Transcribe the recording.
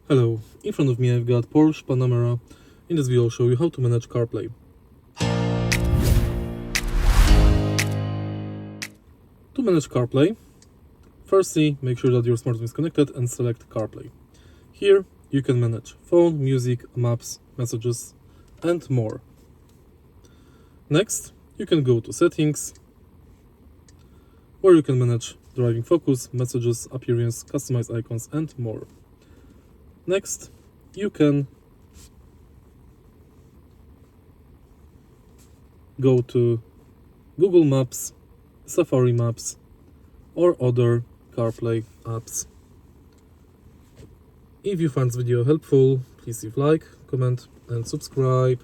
Hello, in front of me I've got Porsche Panamera. In this video I'll show you how to manage CarPlay. To manage CarPlay, firstly make sure that your smartphone is connected and select CarPlay. Here you can manage phone, music, maps, messages and more. Next you can go to settings, where you can manage driving focus, messages, appearance, customize icons and more. Next, you can go to Google Maps, Safari Maps, or other CarPlay apps. If you found this video helpful, please leave like, comment, and subscribe.